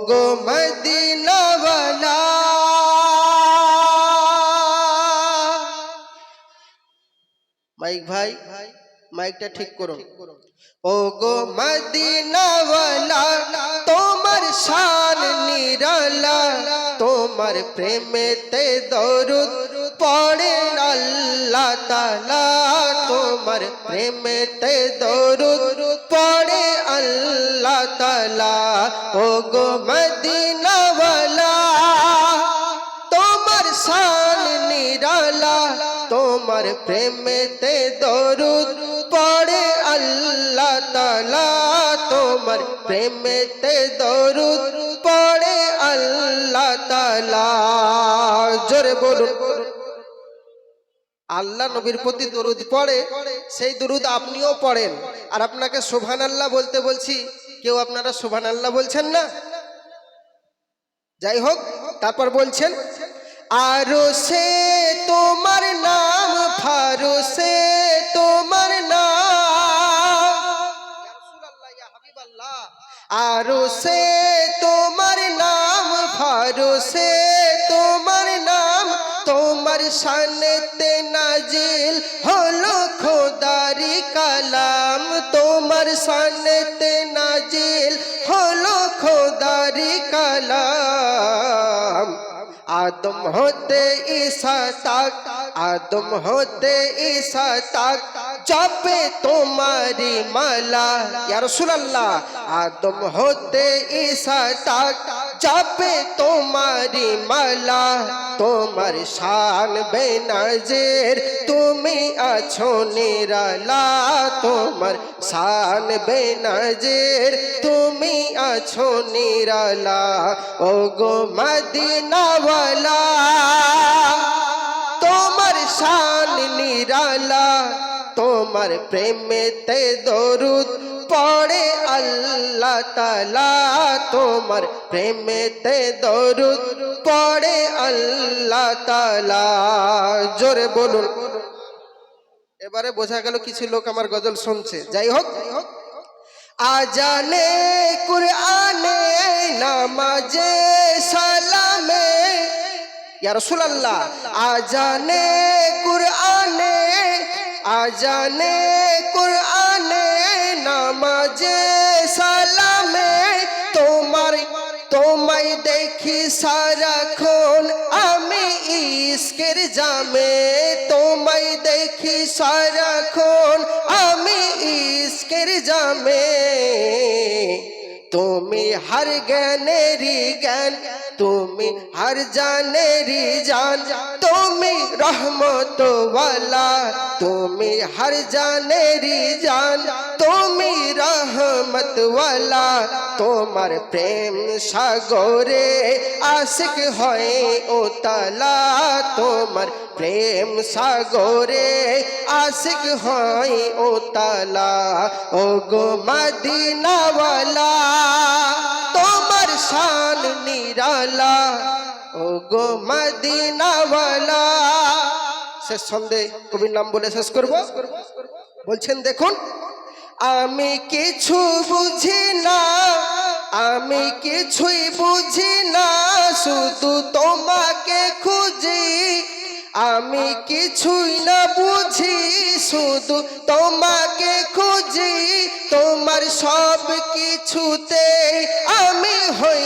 গো মদিনাওয়ালা, মাইক ভাই মাইকটা ঠিক করুন। ও গো মদিনাওয়ালা, তোমার শান নিরালা, তোমার প্রেমেতে দরুদ পড়ে আল্লাহ তাআলা, তোমার প্রেমেতে দরুদ পড়ে আল্লাহ তাআলা। ও গো মদিনাওয়ালা, তোমার শান নিরালা, তোমার প্রেমেতে দরুদ পড়ে আল্লাহ তাআলা, তোমার প্রেমেতে দরুদ পড়ে আল্লাহ তাআলা। জোরে বলুন। আল্লাহ নবীর প্রতি দরুদ পড়ে, সেই দরুদ আপনিও পড়েন। আর আপনাকে সুবহানাল্লাহ বলতে বলছি, কেউ আপনারা সুবহানাল্লাহ বলছেন না। যাই হোক, তারপর বলছেন আরশে তোমার নাম, ফারশে তোমার নাম, আরশে তোমার নাম, ফারশে তোমার নাম, তোমার শানেতে নাজিল হলো খোদারি কালাম, তোমার শানেতে নাজিল হলো খোদারি কালাম। आदम होते ईसा तक, आदम होते ईसा तक जपे तुम्हारी माला या रसूल अल्लाह। आदम होते ईसा तक जपे तुम्हारी माला, তোমার শান বেনাজির তুমি আছো নিরালা, তোমার শান বেনাজির তুমি আছো নিরালা। ও গো মদিনাওয়ালা, তোমার শান নিরালা, তোমার প্রেমেতে দরুদ পড়ে আল্লাহ তাআলা, তোমার প্রেমেতে দরুদ পড়ে আল্লাহ তাআলা। জোরে বলুন। এবারে বোঝা গেল কিছু লোক আমার গজল শুনছে। যাই হোক, আজানে কুরআনে নামাজে সালামে ইয়া রাসূলুল্লাহ, আজানে কুরআনে, আজানে কুরআনে নামাজে সালামে, তোমায় দেখি সারাক্ষণ আমি ইশকের জামে, তোমায় দেখি সারাক্ষণ আমি ইশকের জামে। তুমি হর জ্ঞানেরই জ্ঞান, তুমি হর জানেরই জান, তুমি রহমত ওয়ালা, তুমি হর জানেরই জান, তুমি রহমত ওয়ালা। তোমার প্রেম সাগরে আশিক হয় উতলা, তোমার প্রেম সাগরে আশিক হয় উতলা। ও গো মদিনাওয়ালা, তোমার শান নিরালা, ও গো মদিনাওয়ালা। শেষ ছন্দে কবির নাম বলে শেষ করব। বলছেন দেখুন, আমি কিছু বুঝি না, আমি কিছুই বুঝি না, শুধু তোমাকে খুঁজি, আমি কিছুই না বুঝি, শুধু তোমাকে খুঁজি, তোমার সব কিছুতে আমি হই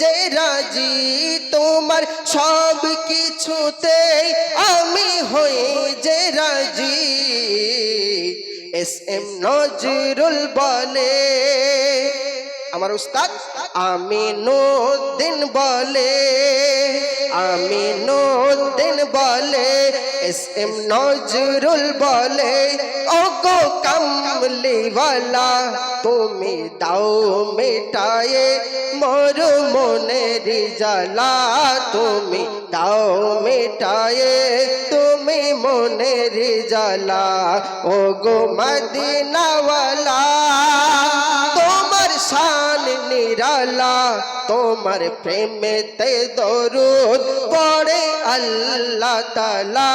যে রাজি, তোমার সব কিছুতে আমি হই যে রাজি। এস এম নজরুল বলে, আমার উস্তাদ আমিনুদ্দিন বলে, আমিনুদ্দিন বলে, এস এম নজরুল বলে, ও গো কামলিওয়ালা, তুমি দাও মিটায়ে মোর মনের জ্বালা, তুমি দাও মিটায়ে তুমি মনের জ্বালা। ও গো মদিনাওয়ালা, তোমার শান নিরালা, তোমার প্রেমেতে দরুদ পড়ে আল্লাহ তাআলা,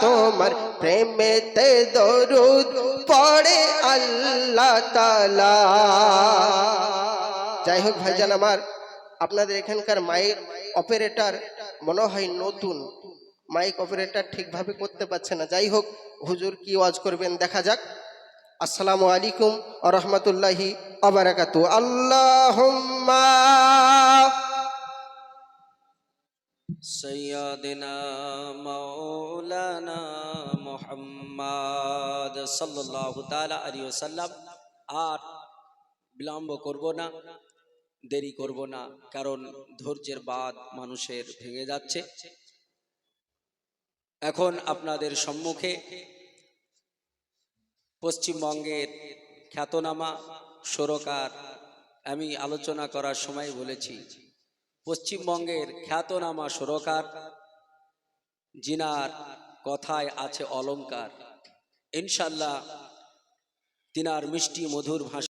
তোমার প্রেমেতে দরুদ পড়ে আল্লাহ তাআলা। যাই হোক ভাইজান আমার, আপনাদের এখানকার মাইক অপারেটর মনে হয় নতুন, মাইক অপারেটর ঠিকভাবে করতে পারছে না। যাই হোক, হুজুর কি ওয়াজ করবেন দেখা যাক। আসসালামু আলাইকুম ওয়া রাহমাতুল্লাহি ওয়া বারাকাতুহু। আল্লাহুম্মা সৈয়দনা মাওলানা মুহাম্মদ সাল্লাল্লাহু তাআলা আলাইহি ওয়াসাল্লাম। আর বিলম্ব করব না, দেরি করব না, কারণ ধৈর্যের বাঁধ মানুষের ভেঙে যাচ্ছে। এখন আপনাদের সম্মুখে পশ্চিমবঙ্গের খ্যাতনামা সুরকার, আমি আলোচনা করার সময় বলেছি, পশ্চিমবঙ্গের খ্যাতনামা সুরকার জিনার কথায় আছে অলংকার। ইনশাল্লাহ তিনার মিষ্টি মধুর ভাষা